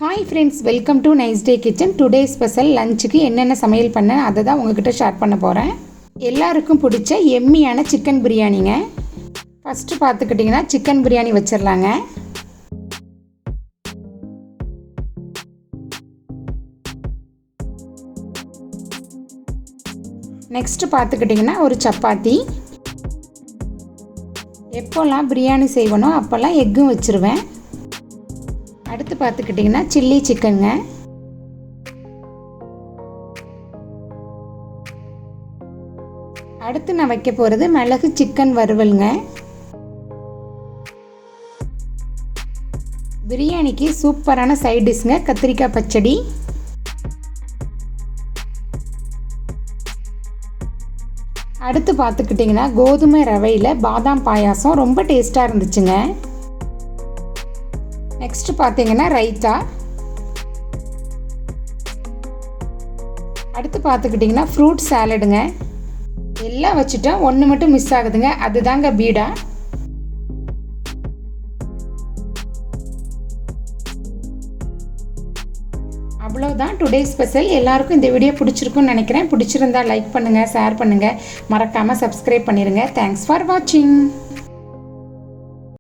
Hi friends, welcome to nice day kitchen. Today special லஞ்சுக்கு என்னென்ன சமையல் பண்ணேன் அதை தான் உங்ககிட்ட ஷேர் பண்ண போகிறேன். எல்லாருக்கும் பிடிச்ச எம்மியான சிக்கன் பிரியாணிங்க. ஃபஸ்ட்டு பார்த்துக்கிட்டிங்கன்னா சிக்கன் பிரியாணி வச்சிடலாங்க. நெக்ஸ்ட்டு பார்த்துக்கிட்டிங்கன்னா ஒரு சப்பாத்தி. எப்போல்லாம் பிரியாணி செய்வனோ அப்போல்லாம் எக்கும் வச்சுருவேன். அடுத்து பார்த்துக்கிட்டிங்கன்னா சில்லி சிக்கனுங்க. அடுத்து நான் வைக்க போகிறது மிளகு சிக்கன் வறுவலுங்க. பிரியாணிக்கு சூப்பரான சைட் டிஷ்ங்க கத்திரிக்காய் பச்சடி. அடுத்து பார்த்துக்கிட்டிங்கன்னா கோதுமை ரவையில் பாதாம் பாயாசம் ரொம்ப டேஸ்ட்டாக இருந்துச்சுங்க. நெக்ஸ்ட் பார்த்தீங்கன்னா ரைத்தா. அடுத்து பார்த்துக்கிட்டிங்கன்னா ஃப்ரூட் சாலடுங்க. எல்லாம் வச்சுட்டேன், ஒன்று மட்டும் மிஸ் ஆகுதுங்க, அதுதாங்க பீடா. அவ்வளோதான் டுடே ஸ்பெஷல். எல்லாருக்கும் இந்த வீடியோ பிடிச்சிருக்குன்னு நினைக்கிறேன். பிடிச்சிருந்தா லைக் பண்ணுங்கள், ஷேர் பண்ணுங்கள், மறக்காமல் சப்ஸ்கிரைப் பண்ணிடுங்க. தேங்க்ஸ் ஃபார் வாட்சிங்.